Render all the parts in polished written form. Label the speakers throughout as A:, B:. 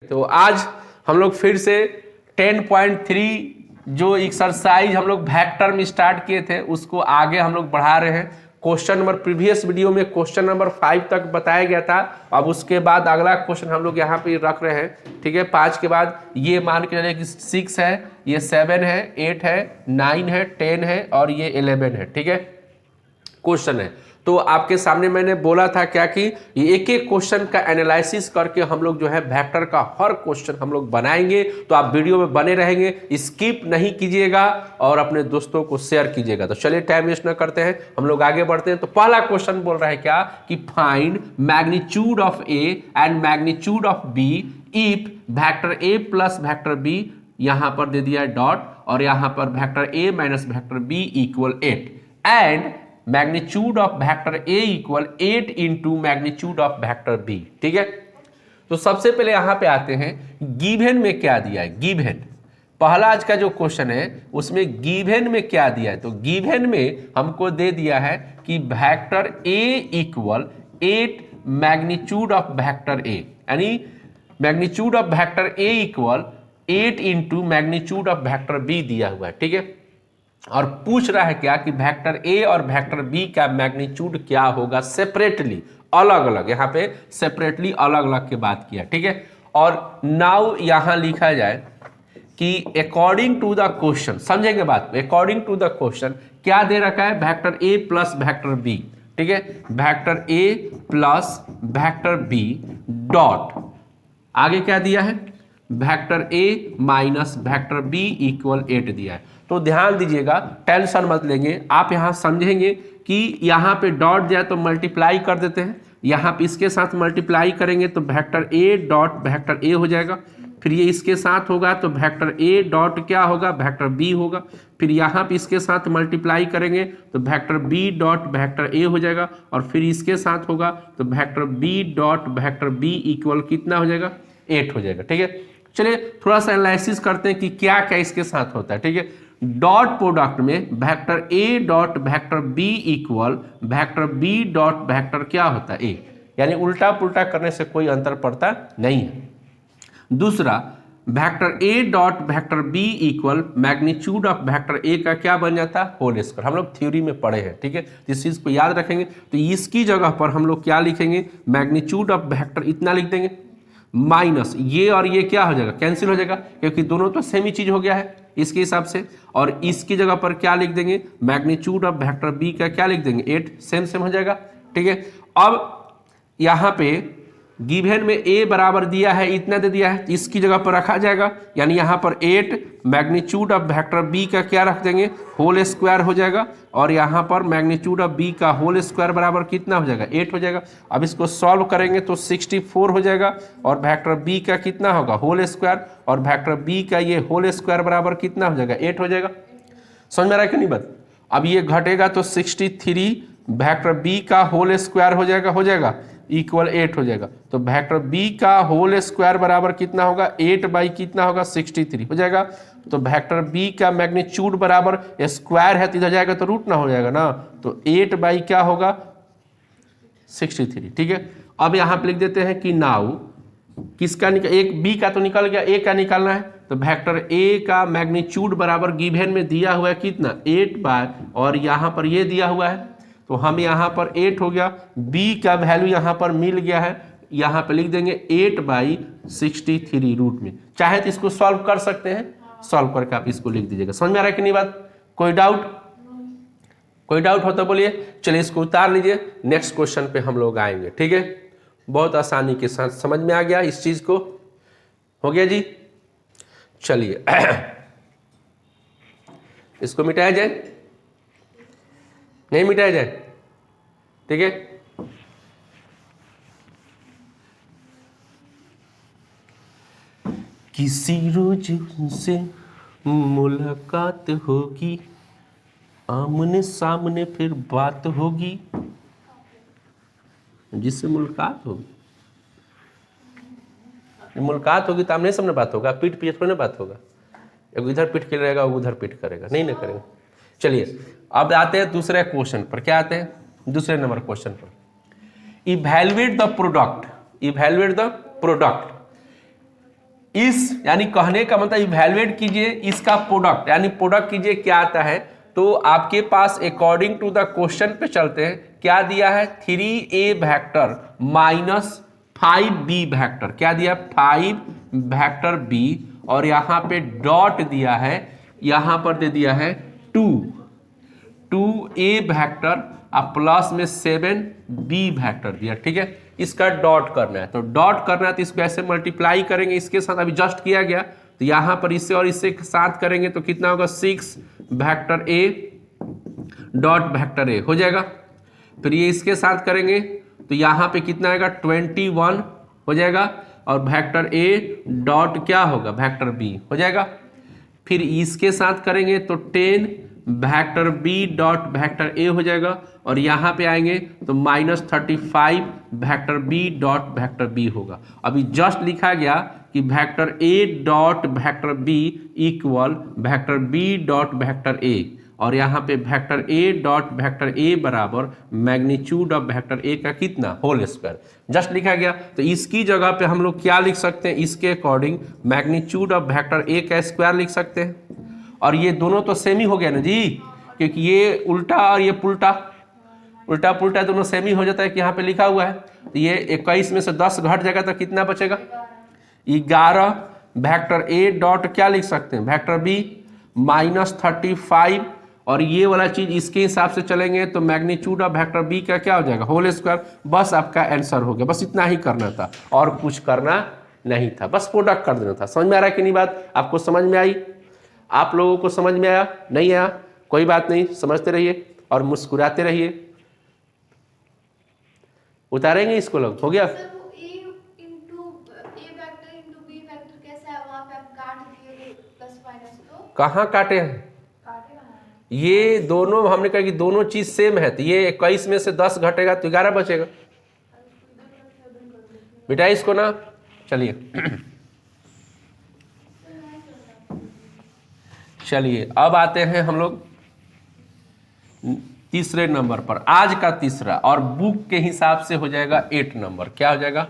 A: तो आज हम लोग फिर से 10.3 जो एक्सरसाइज हम लोग वेक्टर में स्टार्ट किए थे उसको आगे हम लोग बढ़ा रहे हैं। क्वेश्चन नंबर प्रीवियस वीडियो में क्वेश्चन नंबर 5 तक बताया गया था। अब उसके बाद अगला क्वेश्चन हम लोग यहाँ पे रख रहे हैं। ठीक है, 5 के बाद ये मान के चलिए कि 6 है, ये 7 है, 8 है, 9 है, 10 है और ये 11 है। ठीक है, क्वेश्चन है। तो आपके सामने मैंने बोला था क्या कि एक एक क्वेश्चन का एनालिसिस करके हम लोग जो है वेक्टर का हर क्वेश्चन हम लोग बनाएंगे। तो आप वीडियो में बने रहेंगे, स्किप नहीं कीजिएगा और अपने दोस्तों को शेयर कीजिएगा। तो चलिए टाइम वेस्ट न करते हैं, हम लोग आगे बढ़ते हैं। तो पहला क्वेश्चन बोल रहा है क्या कि find magnitude of a and magnitude of b if vector a plus vector b, यहां पर दे दिया है डॉट, और यहां पर vector a minus vector b equal 8 and magnitude of vector A equal 8 into magnitude of vector b. ठीक है, तो सबसे पहले यहां पे आते हैं, गिवन में क्या दिया है। गिवन पहला आज का जो क्वेश्चन है उसमें गिवन में क्या दिया है। तो गिवन में हमको दे दिया है कि vector A equal 8 magnitude of vector A, यानी magnitude of vector A equal 8 into magnitude of vector B दिया हुआ है। ठीक है, और पूछ रहा है क्या कि वेक्टर ए और वेक्टर बी का मैग्नीट्यूड क्या होगा सेपरेटली, अलग अलग। यहां पे सेपरेटली अलग अलग की बात किया। ठीक है, और नाउ यहां लिखा जाए कि अकॉर्डिंग टू द क्वेश्चन, समझेंगे बात, अकॉर्डिंग टू द क्वेश्चन क्या दे रखा है, vector a plus vector b. ठीक है, vector a plus vector b dot, आगे क्या दिया है, vector a minus vector b equal 8 दिया है। तो ध्यान दीजिएगा, टेंशन मत लेंगे, आप यहां समझेंगे कि यहां पे डॉट दिया तो मल्टीप्लाई कर देते हैं, यहां पे इसके साथ मल्टीप्लाई करेंगे तो vector a dot vector a हो जाएगा, फिर ये इसके साथ होगा तो वेक्टर ए डॉट क्या होगा, वेक्टर बी होगा, फिर यहाँ पे इसके साथ मल्टीप्लाई करेंगे तो vector b dot vector a हो जाएगा, और फिर इसके साथ होगा तो vector b dot vector b equal कितना हो जाएगा, 8 हो जाएगा। ठीक है, चलिए थोड़ा सा एनालिसिस करते हैं कि क्या क्या इसके साथ होता है। ठीक है, डॉट प्रोडक्ट में vector a dot vector b equal vector b dot vector क्या होता है, ए, यानी उल्टा पुल्टा करने से कोई अंतर पड़ता नहीं है। दूसरा, vector a dot vector b equal magnitude of vector a का क्या बन जाता है, होल स्क्वायर। हम लोग थ्योरी में पढ़े हैं। ठीक है, इस चीज को याद रखेंगे। तो इसकी जगह पर हम लोग क्या लिखेंगे, मैग्नीट्यूड ऑफ वेक्टर इतना लिख देंगे, माइनस ये और ये क्या हो जाएगा, कैंसिल हो जाएगा, क्योंकि दोनों तो सेम ही चीज हो गया है इसके हिसाब से। और इसकी जगह पर क्या लिख देंगे, मैग्नीट्यूड ऑफ वेक्टर बी का क्या लिख देंगे, 8, सेम सेम हो जाएगा। ठीक है, अब यहां पे गिवन में ए बराबर दिया है, इतना दे दिया है, इसकी जगह पर रखा जाएगा, यानी यहां पर 8 मैग्नीट्यूड ऑफ वेक्टर बी का क्या रख देंगे, होल स्क्वायर हो जाएगा, और यहां पर मैग्नीट्यूड ऑफ बी का होल स्क्वायर बराबर कितना हो जाएगा, 8 हो जाएगा। अब इसको सॉल्व करेंगे तो 64 हो जाएगा, और वेक्टर बी का कितना होगा, होल स्क्वायर, और वेक्टर बी का ये होल स्क्वायर बराबर कितना हो जाएगा, 8 हो जाएगा। समझ में आ रहा है कि नहीं बात। अब ये घटेगा तो 63 वेक्टर बी का होल स्क्वायर हो जाएगा इक्वल 8 हो जाएगा। तो वेक्टर बी का होल स्क्वायर बराबर कितना होगा, 8 बाई कितना होगा, 63 हो जाएगा। तो वेक्टर बी का मैग्नीट्यूड बराबर स्क्वायर है तो इधर जाएगा तो रूट ना हो जाएगा ना, तो 8 बाई क्या होगा, 63। ठीक है, अब यहां पे लिख देते हैं कि नाउ किसका निकल, एक बी का तो निकल गया, ए का निकालना है। तो वेक्टर ए का मैग्नीट्यूड बराबर गिवन में दिया हुआ है कितना, 8 बाय, और यहां पर ये दिया हुआ है तो हम यहाँ पर 8 हो गया, बी का वैल्यू यहाँ पर मिल गया है, यहाँ पे लिख देंगे 8 बाई 63 रूट में। चाहे तो इसको सॉल्व कर सकते हैं, सॉल्व करके आप इसको लिख दीजिएगा। समझ में आ रहा है कि नहीं बात, कोई डाउट, कोई डाउट हो तो बोलिए। चलिए इसको उतार लीजिए, नेक्स्ट क्वेश्चन पे हम लोग आएंगे। ठीक है, बहुत आसानी के साथ समझ में आ गया इस चीज को, हो गया जी। चलिए इसको मिटाया जाए, नहीं मिटाया जाए, ठीक है। किसी रोज उनसे मुलाकात होगी, आमने सामने फिर बात होगी, जिससे मुलाकात होगी, मुलाकात होगी तो आमने सामने बात होगा, पीठ पीछे थोड़ी ना बात होगा, एक इधर पीठ के रहेगा उधर पीठ करेगा, नहीं ना करेगा। चलिए अब आते हैं दूसरे क्वेश्चन पर, क्या आते हैं दूसरे नंबर क्वेश्चन पर। Evaluate the product, evaluate the product इस यानी कहने का मतलब इवैल्यूएट कीजिए इसका प्रोडक्ट, यानी प्रोडक्ट कीजिए क्या आता है। तो आपके पास अकॉर्डिंग टू द क्वेश्चन पे चलते हैं, क्या दिया है 3a vector minus 5b vector, क्या दिया 5 वेक्टर b, और यहाँ पे डॉट दिया है, यहाँ पर दे दिया है 2a वेक्टर प्लस में 7b वेक्टर दिया, ठीक है। इसका डॉट करना है, तो डॉट करना है तो इसको ऐसे मल्टीप्लाई करेंगे इसके साथ, अभी जस्ट किया गया, तो यहाँ पर इससे और इससे साथ करेंगे तो कितना होगा 6 vector a dot vector a हो जाएगा। फिर ये इसके साथ करेंगे तो यहाँ पे कितना आएगा 21 हो जाएगा, और वेक्टर a डॉट क्या होगा वेक्टर b हो जाएगा। फिर इसके साथ करेंगे तो 10 vector b dot vector a हो जाएगा, और यहाँ पे आएंगे तो -35 vector b dot vector b होगा। अभी जस्ट लिखा गया कि vector a dot vector b equal vector b dot vector a, और यहाँ पे vector a dot vector a बराबर मैग्नीट्यूड ऑफ वेक्टर a का कितना होल स्क्वायर, जस्ट लिखा गया। तो इसकी जगह पे हम लोग क्या लिख सकते हैं, इसके according magnitude of vector a का स्क्वायर लिख सकते हैं। और ये दोनों तो सेम ही हो गया ना जी, क्योंकि ये उल्टा और ये पुल्टा, उल्टा पुल्टा दोनों सेम ही हो जाता है कि यहाँ पे लिखा हुआ है। तो ये 21 में से 10 घट जाएगा तो कितना बचेगा 11 वेक्टर a डॉट क्या लिख सकते हैं वेक्टर b -35, और ये वाला चीज इसके हिसाब से चलेंगे तो मैग्नीट्यूड ऑफ वेक्टर b का क्या हो जाएगा होल स्क्वायर। बस आपका आंसर हो गया, बस इतना ही करना था और कुछ करना नहीं था, बस प्रोडक्ट कर देना था। समझ में आ रहा है कि नहीं बात, आपको समझ में आई, आप लोगों को समझ में आया नहीं आया कोई बात नहीं, समझते रहिए और मुस्कुराते रहिए। उतारेंगे इसको लोग, हो गया। कहाँ काटे हैं, ये दोनों हमने कहा कि दोनों चीज सेम है, तो ये 21 में से 10 घटेगा तो 11 बचेगा। बेटा इसको ना, चलिए चलिए अब आते हैं हम लोग तीसरे नंबर पर, आज का तीसरा, और बुक के हिसाब से हो जाएगा 8 नंबर। क्या हो जाएगा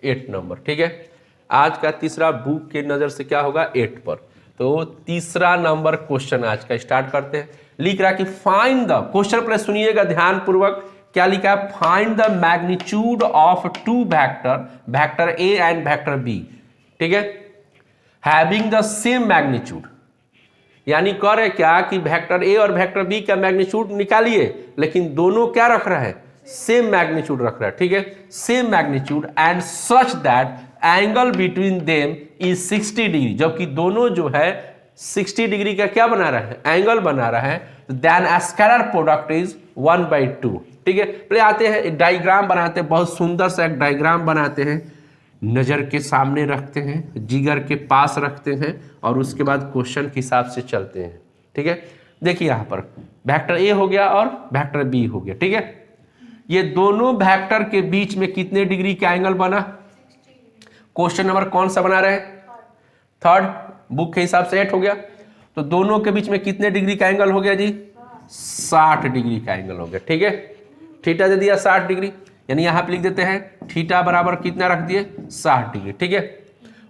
A: 8 नंबर, ठीक है। आज का तीसरा बुक के नजर से क्या होगा 8 पर। तो तीसरा नंबर क्वेश्चन आज का स्टार्ट करते हैं। लिख रहा है कि फाइंड द, क्वेश्चन पहले सुनिएगा ध्यान पूर्वक, क्या लिखा है find the magnitude of 2 vector vector a and vector b, ठीक है, हैविंग द सेम मैग्नीट्यूड। यानी कह रहे क्या कि वेक्टर a और वेक्टर b का मैग्नीट्यूड निकालिए, लेकिन दोनों क्या रख रहा है सेम मैग्नीट्यूड रख रहा है, ठीक है, same magnitude, and such that angle between them is 60 degree, जबकि दोनों जो है 60 डिग्री का क्या बना रहा है एंगल बना रहा है, देन स्केलर प्रोडक्ट इज 1/2, ठीक है। पहले आते हैं एक डायग्राम बनाते हैं, बहुत सुंदर सा एक डायग्राम बनाते हैं, नजर के सामने रखते हैं, जिगर के पास रखते हैं, और उसके बाद क्वेश्चन के हिसाब से चलते हैं, ठीक है। देखिए यहाँ पर वेक्टर a हो गया और वेक्टर b हो गया, ठीक है। ये दोनों वेक्टर के बीच में कितने डिग्री का एंगल बना, क्वेश्चन नंबर कौन सा बना रहे हैं थर्ड, बुक के हिसाब से 8 हो गया, तो दोनों के बीच में कितने डिग्री का एंगल हो गया जी 60 डिग्री का एंगल हो गया, ठीक है। थीटा दे दिया 60 डिग्री, यानी यहाँ पे लिख देते हैं थीटा बराबर कितना रख दिए 60 डिग्री, ठीक है।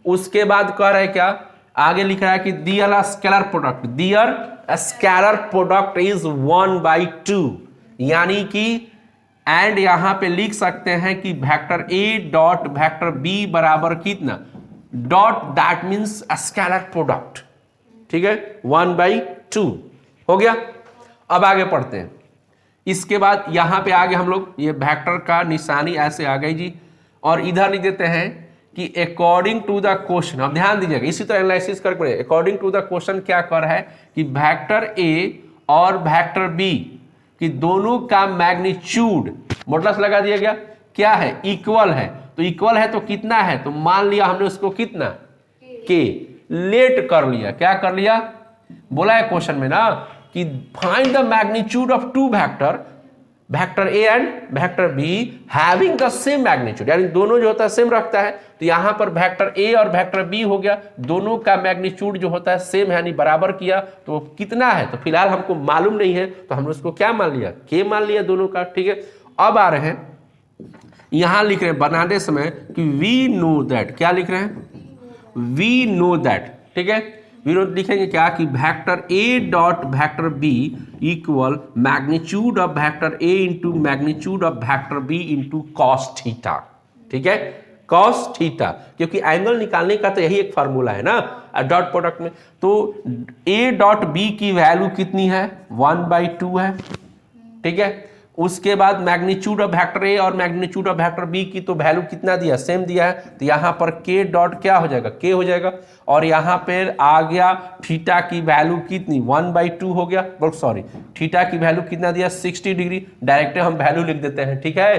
A: उसके बाद कह रहा है क्या, आगे लिख रहा है कि their scalar product, their scalar product is 1/2, यानी कि एंड यहां पे लिख सकते हैं कि vector a dot vector b बराबर कितना dot, that means scalar product, ठीक है, 1/2 हो गया। अब आगे पढ़ते हैं। इसके बाद यहां पे आगे हम लोग ये वेक्टर का निशानी ऐसे आ गई जी, और इधर लिख देते हैं कि अकॉर्डिंग टू द क्वेश्चन, अब ध्यान दीजिएगा इसी तरह एनालिसिस करके पढ़े। अकॉर्डिंग टू द क्वेश्चन क्या कर रहा है कि वेक्टर a और वेक्टर b कि दोनों का मैग्नीट्यूड मोडलस लगा दिया गया, क्या है इक्वल है, तो इक्वल है तो कितना है, तो मान लिया हमने उसको कितना k लेट कर लिया, क्या कर लिया बोला है क्वेश्चन में ना कि find the magnitude of 2 vector vector a and vector b having the same magnitude, यानी दोनों जो होता है सेम रखता है, तो यहां पर वेक्टर a और वेक्टर b हो गया, दोनों का मैग्नीट्यूड जो होता है सेम है, यानी बराबर किया, तो कितना है, तो फिलहाल हमको मालूम नहीं है, तो हमने उसको क्या मान लिया k मान लिया दोनों का, ठीक है। अब आ रहे हैं यहां लिख रहे हैं बनाने समय कि वी नो दैट, क्या लिख रहे हैं वी नो दैट, ठीक है, वी नो लिखेंगे क्या कि vector a dot vector b equal magnitude of vector a into magnitude of vector b into cos theta, ठीक है, कॉस थीटा, क्योंकि एंगल निकालने का तो यही एक फार्मूला है ना डॉट प्रोडक्ट में। तो ए डॉट बी की वैल्यू कितनी है 1/2 है, ठीक है। उसके बाद मैग्नीट्यूड ऑफ वेक्टर ए और मैग्नीट्यूड ऑफ वेक्टर बी की तो वैल्यू कितना दिया, सेम दिया है, तो यहाँ पर के डॉट क्या हो जाएगा, के हो जाएगा, और यहाँ पर आ गया थीटा की वैल्यू कितनी 1/2 हो गया, सॉरी थीटा की वैल्यू कितना दिया 60 डिग्री, डायरेक्ट हम वैल्यू लिख देते हैं, ठीक है,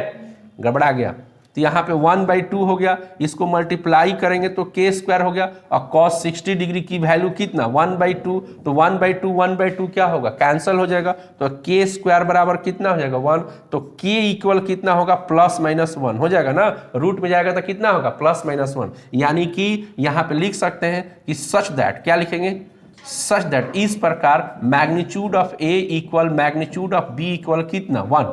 A: गड़बड़ा गया, तो यहाँ पे 1/2 हो गया, इसको मल्टीप्लाई करेंगे तो के स्क्वायर हो गया, और cos 60 डिग्री की वैल्यू कितना 1/2, तो 1/2 क्या होगा, कैंसल हो जाएगा, तो के स्क्वायर बराबर कितना हो जाएगा 1, तो के इक्वल कितना होगा +-1 हो जाएगा ना, रूट में जाएगा तो कितना होगा +-1, यानी कि यहाँ पे लिख सकते हैं कि सच दैट, क्या लिखेंगे, सच दैट, इस प्रकार magnitude of a equal magnitude of b equal कितना 1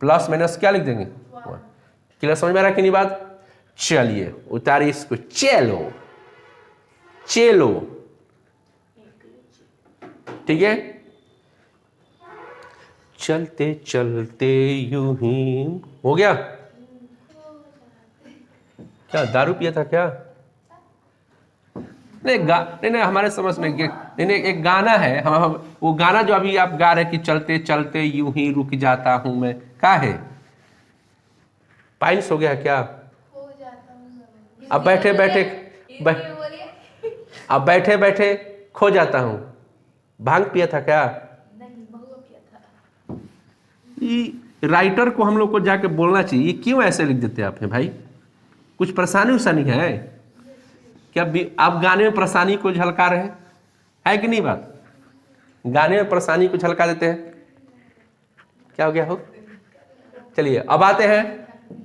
A: ± क्या लिख देंगे 1। क्लियर, समझ में आ रहा है कि नहीं बात। चलिए उतारिए इसको, चलो चलो, ठीक है, चलते चलते यूं ही हो गया। क्या दारू पिया था क्या? नहीं हमारे समझ में नहीं एक गाना है, हम वो गाना जो अभी आप गा रहे कि चलते चलते यूं ही रुक जाता हूं मैं, क्या है, पाइल्स हो गया क्या? अब बैठे बैठे अब बैठे बैठे खो जाता हूं, भांग पिया था क्या? नहीं, राइटर को हम लोग को जाके बोलना चाहिए, ये क्यों ऐसे लिख देते आप हैं भाई, कुछ परेशानी उसानी है क्या? आप गाने में परेशानी को झलका रहे हैं, है कि नहीं बात, गाने में परेशानी को झलका देते हैं, क्या हो गया हो। चलिए अब आते हैं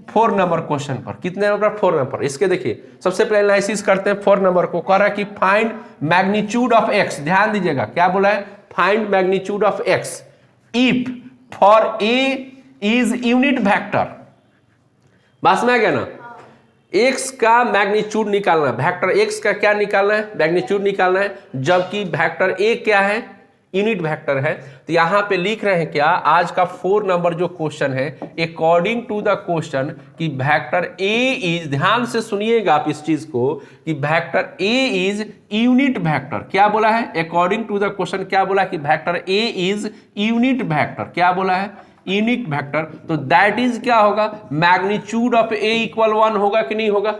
A: 4 नंबर क्वेश्चन पर। कितने नंबर? 4 नंबर। इसके देखिए सबसे पहले एनालिसिस करते हैं 4 नंबर को। कह रहा है कि फाइंड मैग्नीट्यूड ऑफ एक्स, ध्यान दीजिएगा क्या बोला है, find magnitude of x if for a is unit vector. बात में आ गया ना, एक्स का मैग्नीट्यूड निकालना है, वेक्टर एक्स का क्या निकालना है, मैग्नीट्यूड निकालना है, जबकि वेक्टर ए क्या है, यूनिट वेक्टर है। तो यहां पे लिख रहे हैं क्या, आज का 4 नंबर जो क्वेश्चन है, अकॉर्डिंग टू द क्वेश्चन कि वेक्टर ए इज, ध्यान से सुनिएगा आप इस चीज को, कि vector A is unit vector. क्या बोला है, अकॉर्डिंग टू द क्वेश्चन क्या बोला कि vector A is unit vector, क्या बोला है, यूनिट वेक्टर। तो दैट इज क्या होगा, मैग्नीट्यूड ऑफ ए इक्वल 1 होगा कि नहीं होगा।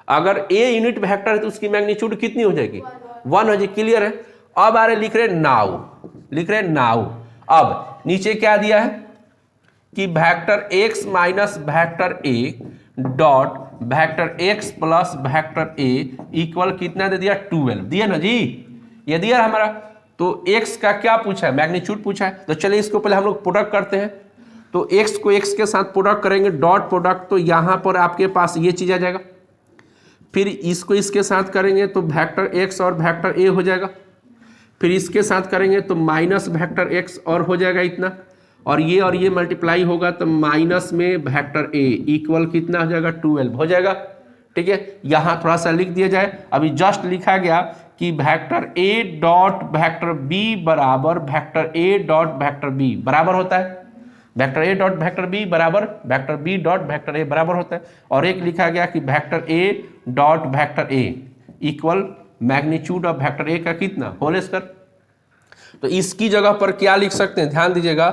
A: अगर ए यूनिट वेक्टर है तो उसकी मैग्नीट्यूड कितनी हो जाएगी, 1 हो जाएगी। क्लियर है। अब आ रहे लिख रहे नाउ, लिख रहे नाउ। अब नीचे क्या दिया है कि vector x minus vector a dot vector x plus vector a equal कितना दे दिया 12, दिया ना जी, ये दिया हमारा। तो x का क्या पूछा है, मैग्नीट्यूड पूछा है। तो चलिए इसको पहले हम लोग प्रोडक्ट करते हैं। तो x को x के साथ प्रोडक्ट करेंगे, डॉट प्रोडक्ट, तो यहां पर आपके पास ये चीज आ जाएगा। फिर इसको इसके साथ करेंगे तो वेक्टर x और वेक्टर a हो जाएगा। फिर इसके साथ करेंगे तो माइनस वेक्टर x और हो जाएगा इतना, और ये मल्टीप्लाई होगा तो माइनस में वेक्टर a इक्वल कितना हो जाएगा 12 हो जाएगा। ठीक है, यहाँ थोड़ा सा लिख दिया जाए। अभी जस्ट लिखा गया कि vector a dot vector b बराबर vector a dot vector b बराबर होता है, vector a dot vector b बराबर vector b dot vector a बराबर होता है। और एक लिखा गया कि vector a dot vector a equal magnitude of vector a का कितना, होल स्क्वायर। तो इसकी जगह पर क्या लिख सकते हैं, ध्यान दीजिएगा,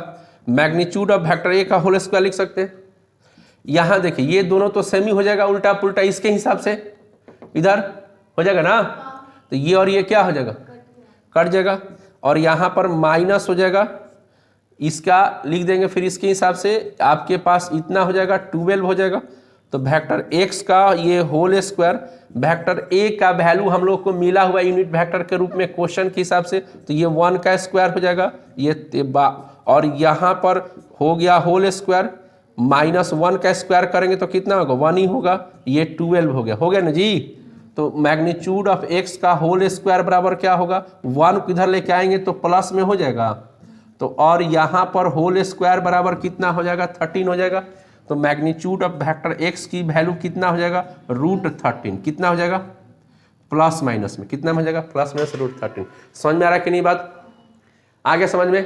A: मैग्नीट्यूड ऑफ वेक्टर ए का होल स्क्वायर लिख सकते हैं। यहां देखिए ये दोनों तो सेम ही हो जाएगा, उल्टा पुल्टा इसके हिसाब से इधर हो जाएगा ना, तो ये और ये क्या हो जाएगा, कट जाएगा, और यहां पर माइनस हो जाएगा, इसका लिख देंगे। फिर इसके हिसाब से आपके पास इतना हो जाएगा 12 हो जाएगा। तो वेक्टर x का ये होल स्क्वायर, वेक्टर a का वैल्यू हम लोग को मिला हुआ यूनिट वेक्टर के रूप में क्वेश्चन के हिसाब से, तो ये 1 का स्क्वायर हो जाएगा ये, और यहाँ पर हो गया होल स्क्वायर, माइनस 1 का स्क्वायर करेंगे तो कितना होगा 1 ही होगा, ये 12 हो गया ना जी। तो मैग्नीट्यूड ऑफ x का होल स्क्वायर बराबर क्या होगा, 1 किधर लेके आएंगे तो प्लस में हो जाएगा, तो और यहाँ पर होल स्क्वायर बराबर कितना हो जाएगा 13 हो जाएगा। तो मैग्नीट्यूड ऑफ वेक्टर x की वैल्यू कितना हो जाएगा, √13 कितना हो जाएगा। प्लस माइनस में कितना में हो जाएगा, प्लस माइनस √13। समझ में आ रहा है कि नहीं बात, आगे समझ में,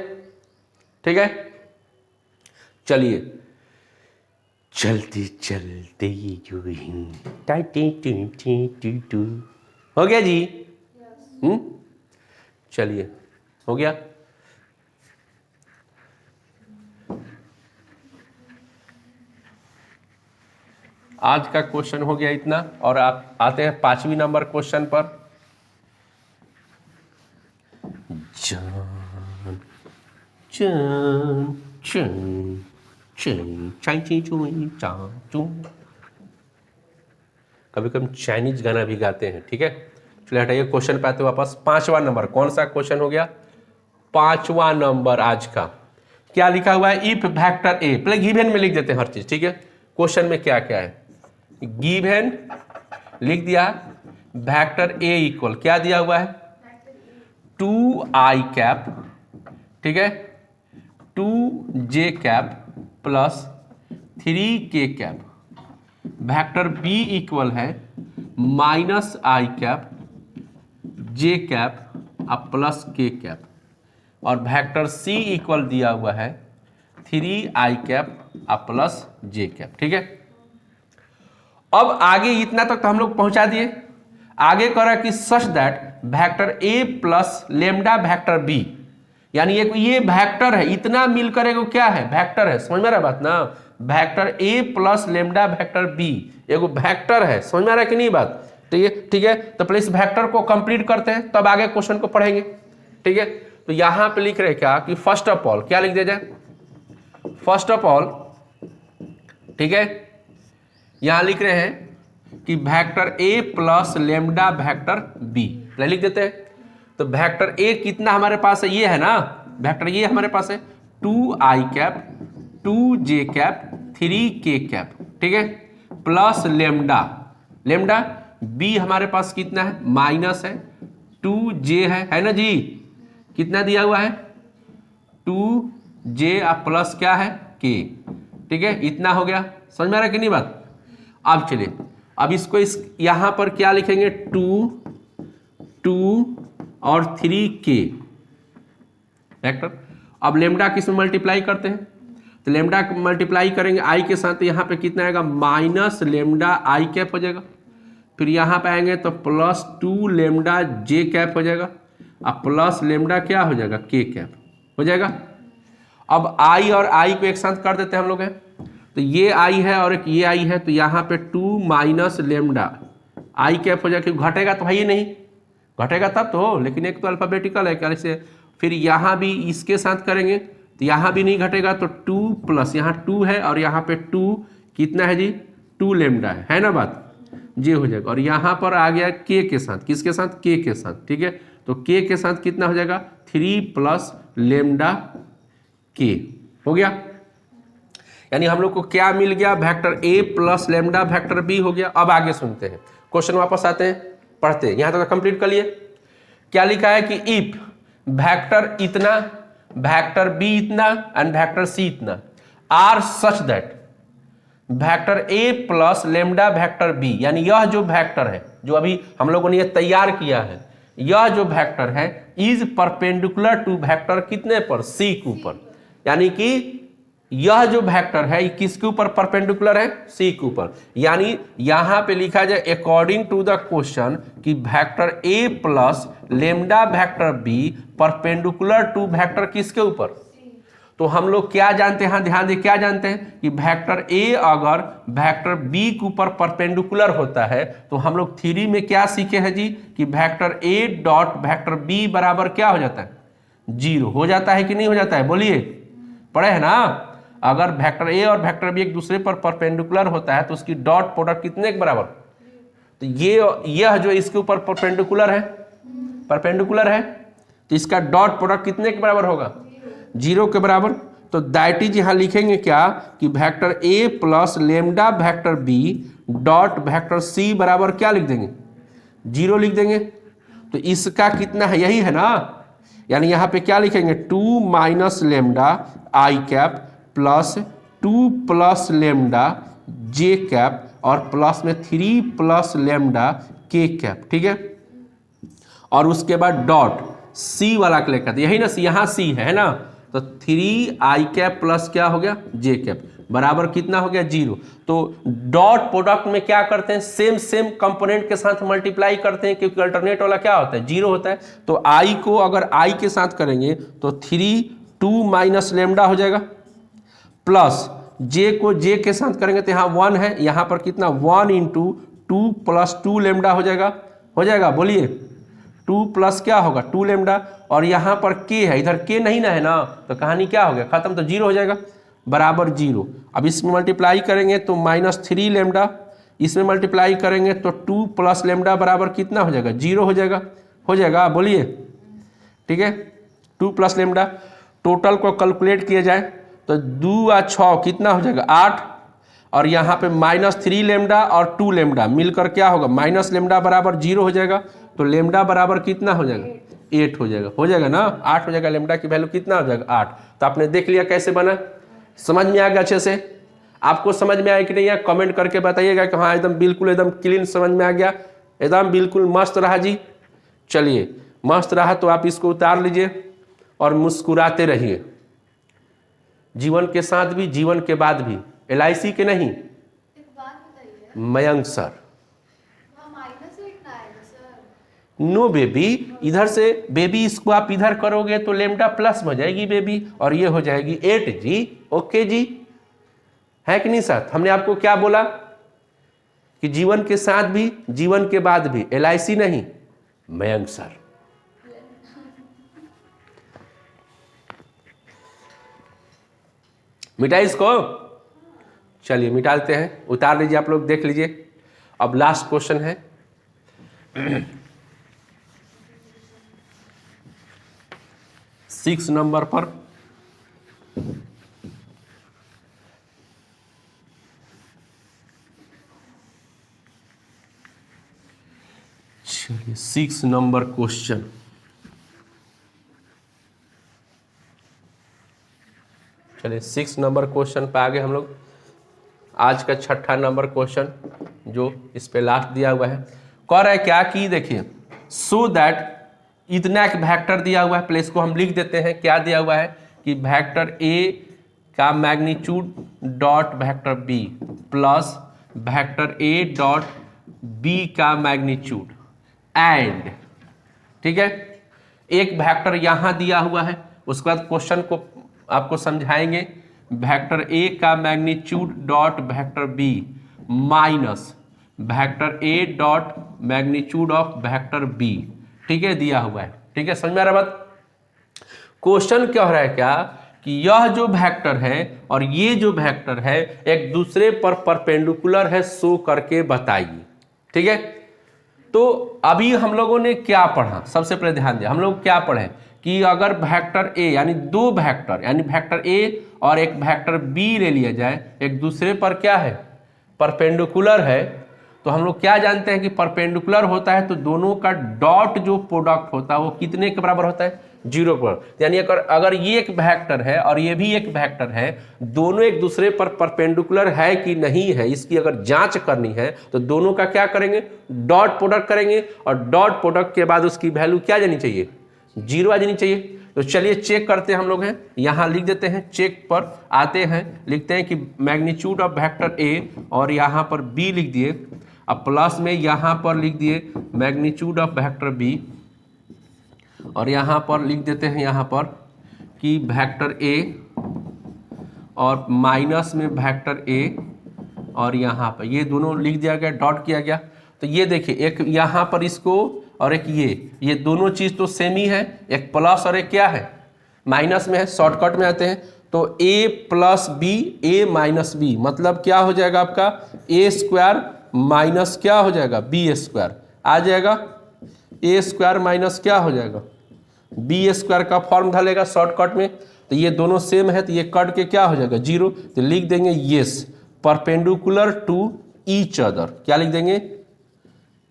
A: ठीक है। चलिए चलते चलते यूं ही हो गया जी। चलिए हो गया। आज का क्वेश्चन हो गया इतना, और आप आते हैं 5वीं नंबर क्वेश्चन पर। जान चन चन चन चाई ची चुई चा चू। कभी कभी चाइनीज गाना भी गाते हैं, ठीक है। चलिए हटाइए, क्वेश्चन पे आते वापस। 5वां नंबर, कौन सा क्वेश्चन हो गया, 5वां नंबर आज का। क्या लिखा हुआ है, इफ वेक्टर ए, पहले गिवन में लिख देते हैं हर चीज, ठीक है। क्वेश्चन में क्या क्या है, गिवन लिख दिया, वेक्टर ए इक्वल क्या दिया हुआ है, 2i कैप, ठीक है, 2j cap plus 3k cap. Vector b equal है -i कैप, j कैप और प्लस k कैप। और वेक्टर सी इक्वल दिया हुआ है 3i कैप और प्लस j कैप, ठीक है। अब आगे इतना तक तो हम लोग पहुंचा दिए। आगे करा कि such that vector a plus lambda vector b, यानी ये वेक्टर है, इतना मिलकर एगो क्या है, वेक्टर है। समझ में आ रहा बात ना, vector a plus lambda vector b एगो वेक्टर है। समझ में आ रहा है कि नहीं बात, ठीक है। तो पहले इस वेक्टर को कंप्लीट करते हैं, तब आगे क्वेश्चन को पढ़ेंगे, ठीक है। तो यहां पे लिख रहे क्या कि फर्स्ट ऑफ ऑल क्या लिख दिया जाए, फर्स्ट ऑफ ऑल, ठीक है। यहां लिख रहे हैं कि vector a plus lambda vector b, लिख देते हैं। तो वेक्टर ए कितना हमारे पास है, ये है ना, वेक्टर ये हमारे पास है 2i cap, 2j cap, 3k cap, ठीक है, प्लस लेमडा, लेमडा बी हमारे पास कितना है, माइनस है, 2j है ना जी, कितना दिया हुआ है 2j प्लस क्या है k, ठीक है। इतना हो गया, समझ में आ रहा है कि नहीं बात। अब चलिए, अब इसको यहां पर क्या लिखेंगे, 2 और 3k वेक्टर। अब लेमडा किस में मल्टीप्लाई करते हैं, तो लेमडा मल्टीप्लाई करेंगे i के साथ, तो यहाँ पे कितना आएगा, माइनस लेमडा i कैप हो जाएगा। फिर यहाँ पे आएंगे तो प्लस 2 लेमडा j कैप हो जाएगा, अब प्लस लेमडा क्या हो जाएगा, k कैप हो जाएगा। अब i और i को एक साथ कर देते हैं हम लोग, हैं तो ये i है और एक ये i है, तो यहाँ पे 2 माइनस लेमडा i कैप हो जाएगा, क्योंकि घटेगा तो है ही नहीं, घटेगा तब तो, लेकिन एक तो अल्फाबेटिकल है क्या से। फिर यहाँ भी इसके साथ करेंगे तो यहाँ भी नहीं घटेगा, तो 2 प्लस यहाँ 2 है और यहाँ पे 2 कितना है जी, 2 लेमडा है ना बात, ये हो जाएगा। और यहाँ पर आ गया k के साथ, किसके साथ, k के साथ, ठीक है। तो k के साथ कितना हो जाएगा, 3 प्लस लेमडा k हो गया। यानी हम लोग को क्या मिल गया, vector a plus lambda vector b हो गया। अब आगे सुनते हैं, क्वेश्चन वापस आते हैं, पढ़ते हैं। यहां तक कंप्लीट कर लिए। क्या लिखा है कि इफ वेक्टर इतना, वेक्टर b इतना एंड वेक्टर c इतना are such that vector a plus lambda vector b, यानी यह जो वेक्टर है जो अभी हम लोगों ने ये तैयार किया है, यह जो वेक्टर है इज परपेंडिकुलर टू वेक्टर कितने पर, c के ऊपर। यानी कि यह जो वेक्टर है किसके ऊपर परपेंडिकुलर है, c के ऊपर। यानी यहां पे लिखा जाए अकॉर्डिंग टू द क्वेश्चन कि vector a plus lambda vector b perpendicular to vector किसके ऊपर। तो हम लोग क्या जानते हैं, ध्यान दे, क्या जानते हैं कि वेक्टर a अगर वेक्टर b के ऊपर परपेंडिकुलर होता है, तो हम लोग थ्योरी में क्या सीखे हैं जी कि vector a dot vector b बराबर क्या हो जाता है, 0 हो जाता है कि नहीं हो जाता है, बोलिए, पढ़े है ना। अगर वेक्टर a और वेक्टर b एक दूसरे पर परपेंडिकुलर होता है तो उसकी डॉट प्रोडक्ट कितने के बराबर, तो यह जो इसके ऊपर परपेंडिकुलर है तो इसका डॉट प्रोडक्ट कितने के बराबर होगा, 0 के बराबर। तो दैट इज यहां लिखेंगे क्या कि vector a plus lambda vector b dot vector c बराबर क्या लिख देंगे, 0 लिख देंगे। तो इसका कितना है, यही है ना, यानी यहां पे क्या लिखेंगे, 2 minus lambda i cap plus 2 plus lambda j cap और प्लस में 3 प्लस लेमडा k कैप, ठीक है। और उसके बाद डॉट सी वाला क्लिक करते, यही ना यहाँ सी है ना, तो 3i कैप प्लस क्या हो गया जे कैप बराबर कितना हो गया 0। तो डॉट प्रोडक्ट में क्या करते हैं, सेम सेम कंपोनेंट के साथ मल्टीप्लाई करते हैं, क्योंकि अल्टरनेट वाला क्या होता है 0 होता है। तो i को अगर i के साथ करेंगे तो 3 2 माइनस लेमडा हो जाएगा, प्लस j को j के साथ करेंगे तो यहाँ 1 है, यहाँ पर कितना 1 इंटू 2 प्लस 2 लेमडा हो जाएगा बोलिए 2 प्लस क्या होगा 2 लेमडा, और यहाँ पर k है, इधर k नहीं ना है ना, तो कहानी क्या हो गया खत्म, तो 0 हो जाएगा बराबर 0। अब इसमें मल्टीप्लाई करेंगे तो -3 लेमडा, इसमें मल्टीप्लाई करेंगे तो 2 प्लस लेमडा बराबर कितना हो जाएगा 0 हो जाएगा बोलिए, ठीक है 2 प्लस लेमडा। टोटल को कैलकुलेट किया जाए तो 2 और 6 कितना हो जाएगा 8, और यहाँ पे -3 लेमडा और 2 लेमडा मिलकर क्या होगा माइनस लेमडा बराबर 0 हो जाएगा, तो लेमडा बराबर कितना हो जाएगा 8 हो जाएगा ना, 8 हो जाएगा, लेमडा की वैल्यू कितना हो जाएगा 8। तो आपने देख लिया कैसे बना, समझ में आ गया अच्छे से, आपको समझ में आया कि नहीं है कमेंट करके बताइएगा कि हाँ एकदम बिल्कुल एकदम क्लीन समझ में आ गया, एकदम बिल्कुल मस्त रहा जी। चलिए मस्त रहा तो आप इसको उतार लीजिए और मुस्कुराते रहिए, जीवन के साथ भी जीवन के बाद भी, LIC के नहीं। मयंक सर नो बेबी, इधर से बेबी इसको आप इधर करोगे तो लेमडा प्लस हो जाएगी बेबी, और ये हो जाएगी 8 जी। ओके जी, है कि नहीं सर, हमने आपको क्या बोला कि जीवन के साथ भी जीवन के बाद भी, LIC नहीं मयंक सर। मिटाई इसको, चलिए मिटा देते हैं, उतार लीजिए आप लोग देख लीजिए। अब लास्ट क्वेश्चन है 6 नंबर पर, चलिए 6 नंबर क्वेश्चन, चलिए 6 नंबर क्वेश्चन पे आगे हम लोग। आज का 6ठा नंबर क्वेश्चन जो इस पे लास्ट दिया हुआ है, कह रहा है क्या कि देखिए सो दैट इतना एक वेक्टर दिया हुआ है, प्लेस को हम लिख देते हैं, क्या दिया हुआ है कि वेक्टर A का magnitude dot vector B plus vector A dot B का मैग्नीट्यूड एंड, ठीक है एक वेक्टर यहां दिया हुआ है, उसके बाद क्वेश्चन को आपको समझाएंगे, वेक्टर A का magnitude dot vector B minus vector A dot magnitude of vector B, ठीक है दिया हुआ है, ठीक है समझ में आ रहा बात। क्वेश्चन क्या हो रहा है क्या कि यह जो वेक्टर है और ये जो वेक्टर है एक दूसरे पर परपेंडिकुलर है, शो करके बताइए, ठीक है। तो अभी हम लोगों ने क्या पढ़ा, सबसे पहले ध्यान दिया हम लोग क्या पढ़े कि अगर वेक्टर A यानी दो वेक्टर यानी वेक्टर A और एक वेक्टर B ले लिया जाए, एक दूसरे पर क्या है परपेंडिकुलर है, तो हम लोग क्या जानते हैं कि परपेंडिकुलर होता है तो दोनों का डॉट जो प्रोडक्ट होता है वो कितने के बराबर होता है 0 पर। यानी अगर ये एक वेक्टर है और ये भी एक वेक्टर है, दोनों एक दूसरे पर परपेंडिकुलर है कि नहीं है, इसकी अगर जांच करनी है तो दोनों का क्या करेंगे डॉट प्रोडक्ट करेंगे, और डॉट प्रोडक्ट के बाद उसकी वैल्यू क्या जानी चाहिए 0 आ जानी चाहिए। तो चलिए चेक करते हैं हम लोग हैं, यहाँ लिख देते हैं, चेक पर आते हैं, लिखते हैं कि मैग्नीट्यूड ऑफ वेक्टर A और यहाँ पर B लिख दिए, अब प्लस में यहाँ पर लिख दिए मैग्नीट्यूड ऑफ वेक्टर B, और यहाँ पर लिख देते हैं यहाँ पर कि वेक्टर A और माइनस में वेक्टर A, और यहाँ पर ये दोनों लिख दिया गया, डॉट किया गया। तो ये देखिए एक यहाँ पर इसको और एक ये दोनों चीज़ तो सेम ही है, एक प्लस और एक क्या है माइनस में है, शॉर्टकट में आते हैं तो A plus B A minus B मतलब क्या हो जाएगा आपका A स्क्वायर माइनस क्या हो जाएगा B स्क्वायर आ जाएगा, A स्क्वायर माइनस क्या हो जाएगा B स्क्वायर का फॉर्म ढलेगा शॉर्टकट में। तो ये दोनों सेम है तो ये कट के क्या हो जाएगा 0, तो लिख देंगे yes perpendicular to each other, क्या लिख देंगे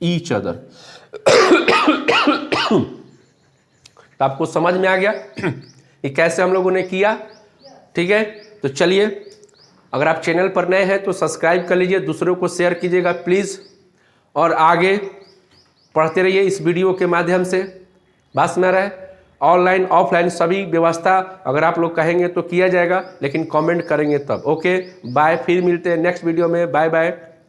A: ईच अदर। तो आपको समझ में आ गया कि कैसे हम लोगों ने किया, ठीक है। तो चलिए अगर आप चैनल पर नए हैं तो सब्सक्राइब कर लीजिए, दूसरों को शेयर कीजिएगा प्लीज़, और आगे पढ़ते रहिए इस वीडियो के माध्यम से। बस में रहे, ऑनलाइन ऑफलाइन सभी व्यवस्था अगर आप लोग कहेंगे तो किया जाएगा, लेकिन कमेंट करेंगे तब। ओके बाय, फिर मिलते हैं नेक्स्ट वीडियो में। Bye bye.